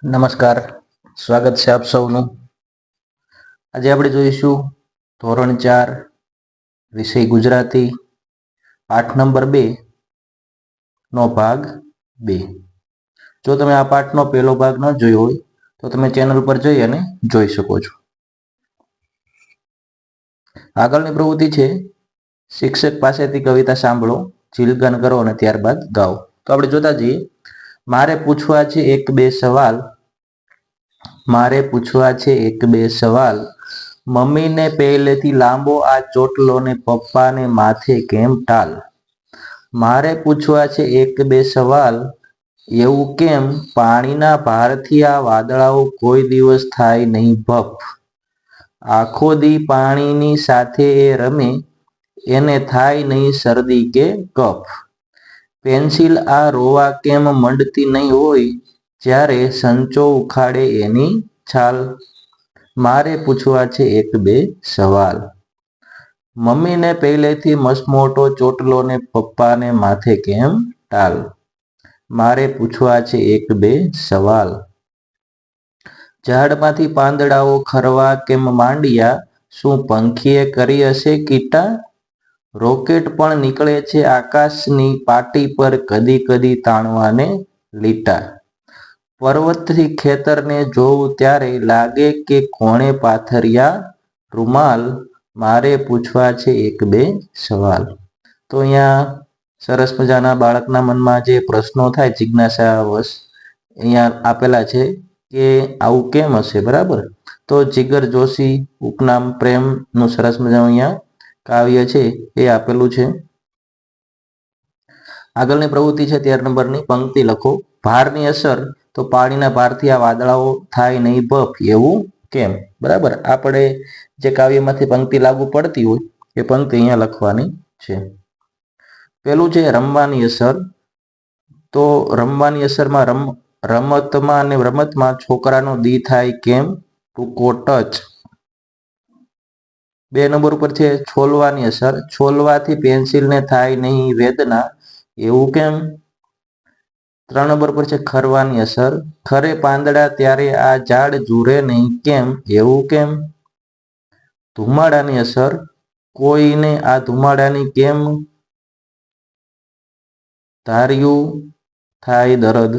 નમસ્કાર, સ્વાગત છે આપ સૌનું. આજે આપણે જોઈશું ધોરણ 4 વિષય ગુજરાતી પાઠ નંબર 2 નો ભાગ 2. જો તમે આ પાઠનો પહેલો ભાગ ન જોયો હોય તો તમે ચેનલ પર જઈ અને જોઈ શકો છો. આગળની પ્રવૃત્તિ છે શિક્ષક પાસેથી કવિતા સાંભળો, જીલગન કરો અને ત્યારબાદ ગાઓ. તો આપણે જોતા જઈએ. મારે પૂછવા છે એક બે સવાલ, મારે પૂછવા છે એક બે સવાલ, મમ્મીને પહેલેથી લાંબો આ ચોટલો ને પપ્પાને માથે કેમ ટાલ. મારે પૂછવા છે એક બે સવાલ, એવું કેમ પાણીના ભારથી આ વાદળાઓ કોઈ દિવસ થાય નહીં ભપ. આખો દી પાણીની સાથે એ રમે, એને થાય નહીં શરદી કે કફ. પેન્સિલ આ રોવા કેમ મંડતી નહીં હોય, જ્યારે સંચો ઉખાડે એની છાલ. મારે પૂછવા છે એક બે સવાલ, મમ્મીને પહેલેથી મસમોટો ચોટલો ને પપ્પાને માથે કેમ ટાલ. મારે પૂછવા છે એક બે સવાલ, ઝાડમાંથી પાંદડાઓ ખરવા કેમ માંડ્યા, શું પંખીએ કરી હશે કીટા. રોકેટ પણ નીકળે છે આકાશની પાટી પર કદી કદી તાણવાને લીટા. પર્વતથી ખેતરને જોઉં ત્યારે લાગે કે કોણે પાથર્યા રૂમાલ. મારે પૂછવા છે એક બે સવાલ. તો અહીંયા સરસ મજાના બાળકના મનમાં જે પ્રશ્નો થાય જિજ્ઞાસાવશ અહીંયા આપેલા છે કે આવું કેમ હશે, બરાબર. તો જીગર જોશી ઉપનામ પ્રેમનું સરસ મજાનું અહીંયા કાવ્ય છે એ આપેલું છે. આગળની પ્રવૃત્તિ છે 13 નંબરની, પંક્તિ લખો. ભારની અસર, તો પાણીના ભારથી આ વાદળાઓ થાય નહીં ભપ, એવું કેમ. બરાબર, આપણે જે કાવ્યમાંથી પંક્તિ લાગુ પડતી હોય એ પંક્તિ અહીંયા લખવાની છે. પેલું છે રમવાની અસર, તો રમવાની અસરમાં રમતમાં અને રમતમાં છોકરાનો દી થાય કેમ ટૂંકો ટચ. 2 નંબર ઉપર છે છોલવાની અસર, છોલવાથી પેન્સિલને થાય નહીં વેદના, એવું કેમ. 3 નંબર પર છે ખરવાની અસર, ખરે પાંદડા ત્યારે આ ઝાડ ઝૂરે નહીં કેમ, એવું કેમ. ધુમાડાની અસર, કોઈને આ ધુમાડાની કેમ ધાર્યું થાય દરદ.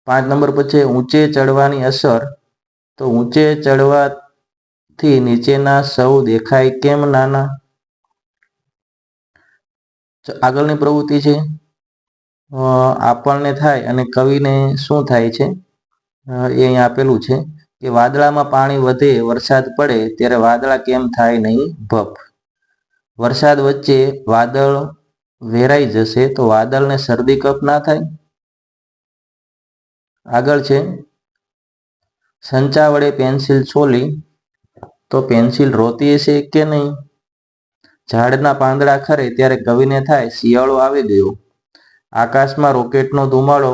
5 નંબર પર છે ઊંચે ચડવાની અસર, તો ઊંચે ચડવાથી નીચેના સૌ દેખાય કેમ નાના. આગળની પ્રવૃત્તિ છે આપણને થાય અને કવિને શું થાય છે એ અહીંયા આપેલું છે કે વાદળામાં પાણી વધે વરસાદ પડે ત્યારે વાદળા કેમ થાય નહીં ભપ. વરસાદ વચ્ચે વાદળ વેરાઈ જશે તો વાદળને શરદી કફ ના થાય. આગળ છે સંચા વડે પેન્સિલ છોલી, તો પેન્સિલ રોતી હશે કે નહીં. ઝાડના પાંદડા ખરે ત્યારે કવિને થાય શિયાળો આવી ગયો. આકાશમાં રોકેટનો ધુમાડો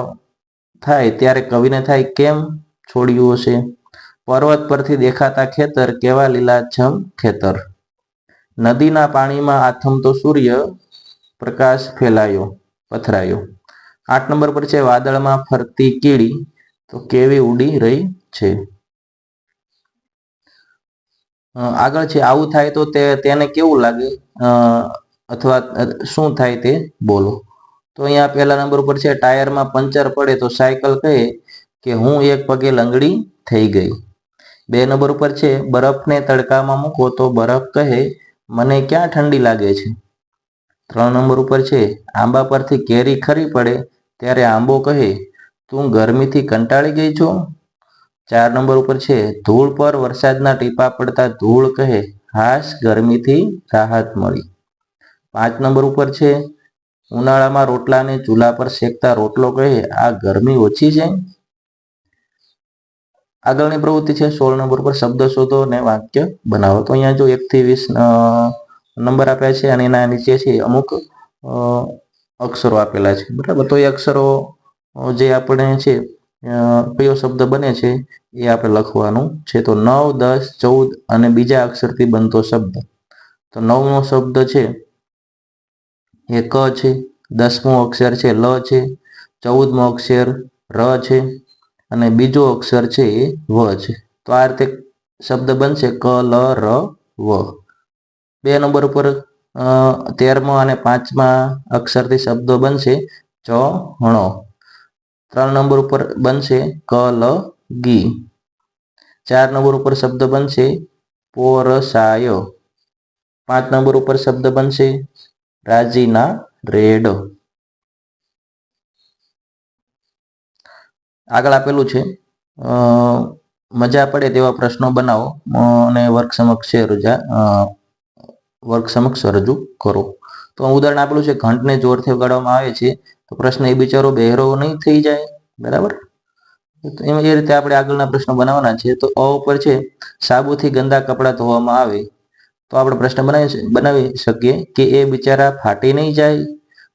થાય ત્યારે કવિને થાય કેમ છોડ્યું હશે. પર્વત પરથી દેખાતા ખેતર કેવા લીલાછમ ખેતર. નદીના પાણીમાં આથમતો સૂર્ય પ્રકાશ ફેલાયો પથરાયો. 8 નંબર પર છે વાદળમાં ફરતી કીડી, તો કેવી ઉડી રહી છે. આગળ છે આવું થાય તો તેને કેવું લાગે અથવા શું થાય તે બોલો. તો અહીંયા પહેલા નંબર ઉપર છે ટાયરમાં પંચર પડે તો સાયકલ કહે કે હું એક પગે લંગડી થઈ ગઈ. 2 નંબર ઉપર છે બરફને તડકામાં મૂકો તો બરફ કહે મને ક્યાં ઠંડી લાગે છે. 3 નંબર ઉપર છે આંબા પરથી કેરી ખરી પડે ત્યારે આંબો કહે તું ગરમીથી કંટાળી ગઈ છો. 4 નંબર ઉપર છે ધૂળ પર વરસાદના ટીપા પડતા ધૂળ કહે હાશ ગરમીથી રાહત મળી. 5 નંબર ઉપર છે ઉનાળામાં રોટલાને ચૂલા પર શેકતા રોટલો કહે આ ગરમી ઓછી છે. આગળની પ્રવૃત્તિ છે 16 નંબર પર શબ્દ શોધો અને વાક્ય બનાવો. તો અહીંયા જો 1 થી 20 નંબર આપ્યા છે અને એના નીચે છે અમુક અક્ષરો આપેલા છે, બરાબર. તો એ અક્ષરો જે આપણે છે કયો શબ્દ બને છે એ આપણે લખવાનું છે. તો 9, 10, 14 અને બીજા અક્ષરથી બનતો શબ્દ. તો 9મો શબ્દ છે એ ક છે, 10મો અક્ષર છે લ છે, 14મો અક્ષર ર છે, અને બીજો અક્ષર છે એ વ છે. તો આ રીતે શબ્દ બનશે ક-લ-ર-વ. 2 નંબર ઉપર 13મા અને 5મા અક્ષરથી શબ્દો બનશે ચણો. 3 નંબર ઉપર બનશે કલગી. 4 નંબર ઉપર શબ્દ બનશે પોરસાય. 5 નંબર ઉપર શબ્દ બનશે રાજીના રેડ. આગળ આપેલું છે મજા પડે તેવા પ્રશ્નો બનાવો અને વર્ગ સમક્ષ રજૂ કરો. તો ઉદાહરણ આપેલું છે ઘંટને જોરથી વગાડવામાં આવે છે તો પ્રશ્ન એ બિચારો બહેરો નહીં થઈ જાય, બરાબર? એમ એ રીતે આપણે આગળના પ્રશ્નો બનાવવાના છે. તો અ ઉપર છે સાબુથી ગંદા કપડાં ધોવામાં આવે તો આપણે પ્રશ્ન બનાવી શકીએ કે એ બિચારા ફાટી નહીં જાય.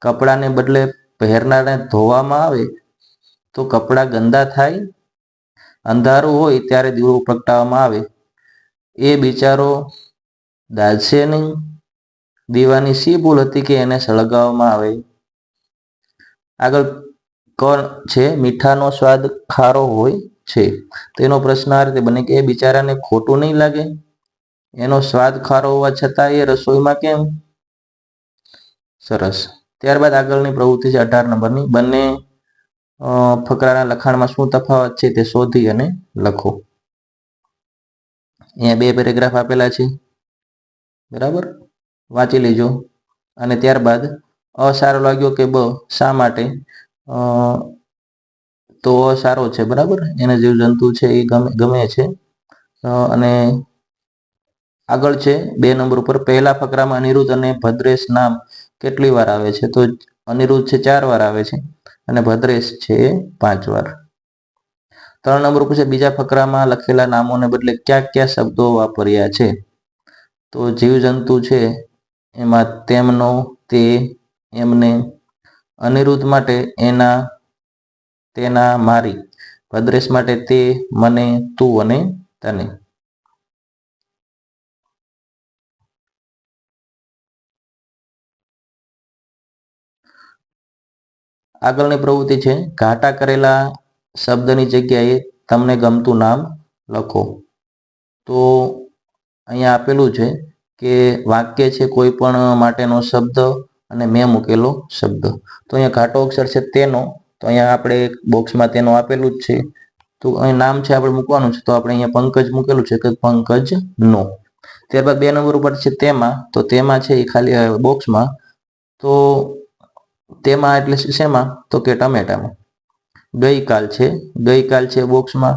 કપડાને બદલે પહેરનારને ધોવામાં આવે તો કપડાં ગંદા થાય. અંધારું હોય ત્યારે દીવો પ્રગટાવવામાં આવે એ બિચારો દાઝશે નહીં. દીવાની શી ભૂલ હતી કે એને સળગાવવામાં આવે. આગળ ક છે મીઠાનો સ્વાદ ખારો હોય છે. તેનો પ્રશ્ન આ રીતે બને કે એ બિચારાને ખોટું નહીં લાગે. એનો સ્વાદ ખારો હોવા છતાં એ રસોઈમાં કેમ? સરસ. ત્યારબાદ આગળની પ્રવૃત્તિ છે 18 નંબરની. બંને ફકરાના લખાણમાં શું તફાવત છે તે શોધી અને લખો. અહીંયા 2 પેરેગ્રાફ આપેલા છે, બરાબર? વાંચી લેજો. અને ત્યારબાદ અ સારો લાગ્યો કે બ શા માટે? તો અ સારો છે, બરાબર? એને જીવજંતુ છે એ ગમે છે. અને આગળ છે 2 નંબર ઉપર પહેલા ફકરામાં અનિરુદ્ધ અને ભદ્રેશ નામ કેટલી વાર આવે છે? તો અનિરુદ્ધ છે 4 વાર આવે છે અને ભદ્રેશ છે 5 વાર. 3 નંબર ઉપર છે બીજા ફકરામાં લખેલા નામોને બદલે કયા કયા શબ્દો વાપર્યા છે? તો જીવજંતુ છે એમાં તેમનો, તે, એમને. અનિરુદ્ધ માટે એના, તેના, મારી. ભદ્રેશ માટે તે, મને, તું અને તને. આગળની પ્રવૃત્તિ છે ઘાટા કરેલા શબ્દની જગ્યાએ તમને ગમતું નામ લખો. તો અહીંયા આપેલું છે કે વાક્ય છે કોઈ પણ માટેનો શબ્દ અને મેં મૂકેલો શબ્દ. તો અહીંયા ઘાટો અક્ષર છે તેનો. તો અહીંયા આપણે બોક્સમાં તેનો આપેલું જ છે. તો અહીં નામ છે આપણે મૂકવાનું છે. તો આપણે અહીંયા પંકજ મૂકેલું છે કે પંકજ નો. ત્યારબાદ 2 નંબર ઉપર છે તેમાં. તો તેમાં છે એ ખાલી બોક્સમાં. તો તેમાં એટલે શેમાં? તો કે ટમેટામાં. ગઈકાલ છે, ગઈકાલ છે બોક્સમાં.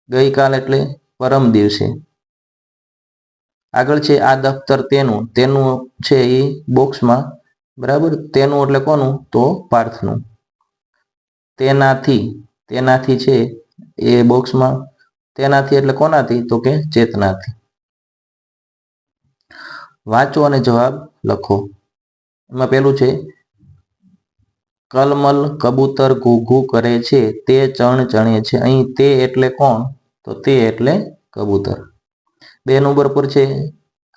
ગઈકાલ એટલે પરમ દિવસે. આગળ છે આ દફતર તેનું. તેનું છે એ બોક્સમાં, બરાબર? તેનું એટલે કોનું? તો પાર્થનું. તેનાથી, તેનાથી છે એ બોક્સમાં. તેનાથી એટલે કોનાથી? તો કે ચેતનાથી. વાંચો અને જવાબ લખો. એમાં પેલું છે કલમલ કબૂતર ઘૂ ઘૂ કરે છે તે ચણ ચણે છે. અહીં તે એટલે કોણ? તો તે એટલે કબૂતર. 2 નંબર પર છે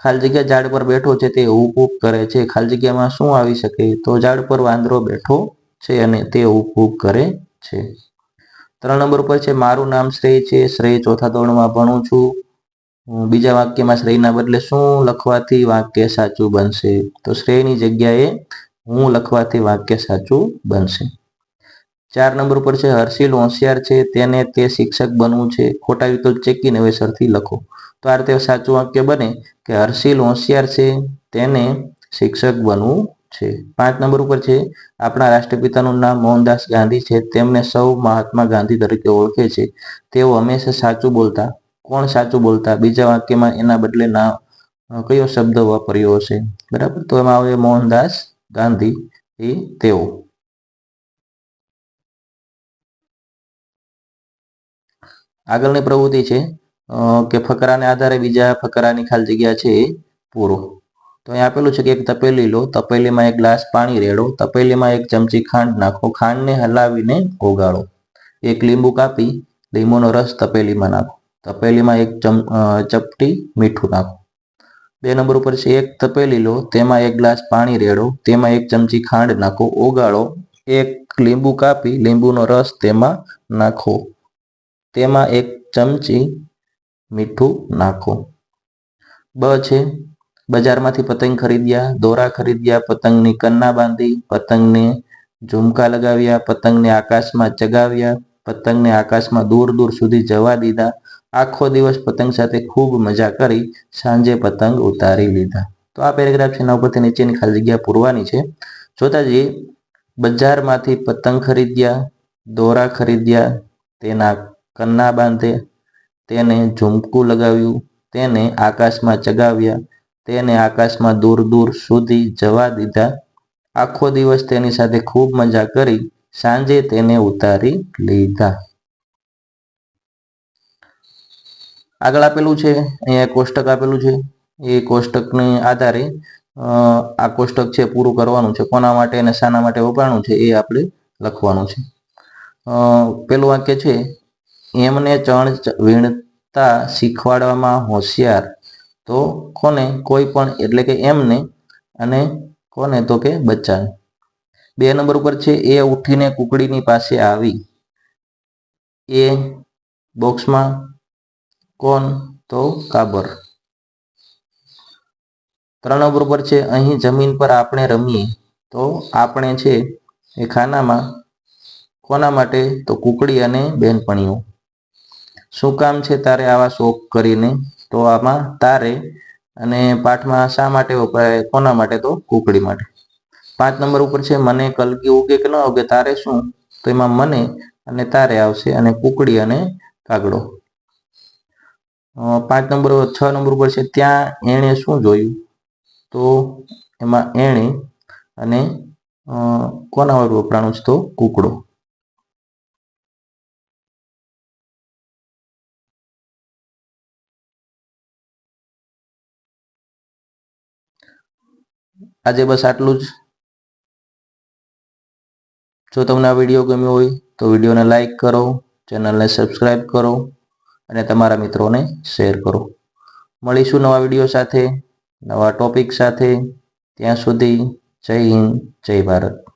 ખાલી જગ્યા ઝાડ પર બેઠો છે તે હૂપ હૂપ કરે છે. ખાલી જગ્યામાં શું આવી શકે? તો ઝાડ પર વાંદરો બેઠો છે અને તે હૂપ હૂપ કરે છે. 3 નંબર પર છે મારું નામ શ્રેય છે. શ્રેય ચોથા ધોરણમાં ભણું છું. બીજા વાક્યમાં શ્રેયના બદલે શું લખવાથી વાક્ય સાચું બનશે? તો શ્રેયની જગ્યાએ હું લખવાથી વાક્ય સાચું બનશે. 4 નંબર પર છે હર્ષિલ હોશિયાર છે તેને તે શિક્ષક બનવું છે. ખોટા વિકલ્પ ચેકી નવેસરથી લખો. તો આ રીતે સાચું વાક્ય બને કે હર્ષિલ હોશિયાર છે તેને શિક્ષક બનવું છે. 5 નંબર ઉપર છે આપણા રાષ્ટ્રપિતાનું નામ મોહનદાસ ગાંધી છે. તેમને સૌ મહાત્મા ગાંધી તરીકે ઓળખે છે. તેઓ હંમેશા સાચું બોલતા. કોણ સાચું બોલતા? બીજા વાક્યમાં એના બદલે ના કયો શબ્દ વાપર્યો હશે? બરાબર? તો એમાં આવે મોહનદાસ ગાંધી એ તેઓ. આગળની પ્રવૃત્તિ છે કે ફકરાને આધારે બીજા ફકરાની ખાલી જગ્યા છે એ પૂરો. તો અહીં આપેલું છે કે એક તપેલી લો. તપેલીમાં એક ગ્લાસ પાણી રેડો. તપેલીમાં એક ચમચી ખાંડ નાખો. ખાંડને હલાવીને ઓગાળો. એક લીંબુ કાપી લીંબુનો રસ તપેલીમાં નાખો. તપેલીમાં એક ચપટી મીઠું નાખો. 2 નંબર ઉપર છે એક તપેલી લો. તેમાં એક ગ્લાસ પાણી રેડો. તેમાં એક ચમચી ખાંડ નાખો. ઓગાળો. એક લીંબુ કાપી લીંબુનો રસ તેમાં નાખો. તેમાં 1 ચમચી મીઠું નાખો. બ છે બજારમાંથી પતંગ ખરીદ્યા, દોરા ખરીદ્યા, પતંગની કન્ના બાંધી, પતંગને ઝુમકા લગાવ્યા, પતંગને આકાશમાં ચગાવ્યા, પતંગને આકાશમાં દૂર દૂર સુધી જવા દીધા, આખો દિવસ પતંગ સાથે ખૂબ મજા કરી, સાંજે પતંગ ઉતારી લીધા. તો આ પેરેગ્રાફ છે એના ઉપરથી નીચેની ખાલી જગ્યા પૂરવાની છે. જોતા જઈએ. બજારમાંથી પતંગ ખરીદ્યા, દોરા ખરીદ્યા, તેના કન્ના બાંધે, તેને ઝુમકું લગાવ્યું, તેને આકાશમાં ચગાવ્યા, તેને આકાશમાં દૂર દૂર સુધી જવા દીધા, આખો દિવસ તેની સાથે ખૂબ મજા કરી, સાંજે તેને ઉતારી લીધા. આગળ આપેલું છે અહીંયા કોષ્ટક આપેલું છે. એ કોષ્ટકને આધારે આ કોષ્ટક છે પૂરું કરવાનું છે. કોના માટે અને શાના માટે વપરાણું છે એ આપણે લખવાનું છે. પેલું વાક્ય છે એમને ચણ વીણતા શીખવાડવામાં હોશિયાર તો કોને? કોઈ પણ, એટલે કે એમને, અને કોને? તો કે બચ્ચાને. 2 નંબર ઉપર છે એ ઉઠીને કુકડીની પાસે આવી. એ બોક્સમાં, કોણ? તો કાબર. 3 નંબર ઉપર છે અહીં જમીન પર આપણે રમીએ. તો આપણે છે એ ખાનામાં, કોના માટે? તો કુકડી અને બેનપણીઓ. શું કામ છે તારે આવા શોખ કરીને? તો આમાં તારે અને પાઠમાં શા માટે વપરાય? કોના માટે? તો કુકડી માટે. 5 નંબર ઉપર છે મને કલગી ઉગે કે ન ઉગે તારે શું? તો એમાં મને અને તારે આવશે, અને કુકડી અને કાગડો. 6 નંબર ઉપર છે ત્યાં એણે શું જોયું? તો એમાં એણે અને કોના વાળું વપરાણું છે? તો કૂકડો. આજે બસ આટલું જ. જો તમને આ વિડીયો ગમ્યો હોય તો વિડીયોને લાઈક કરો, ચેનલને સબસ્ક્રાઈબ કરો અને તમારા મિત્રોને શેર કરો. મળીશું નવા વિડીયો સાથે, નવા ટોપિક સાથે. ત્યાં સુધી જય હિન્દ, જય ભારત.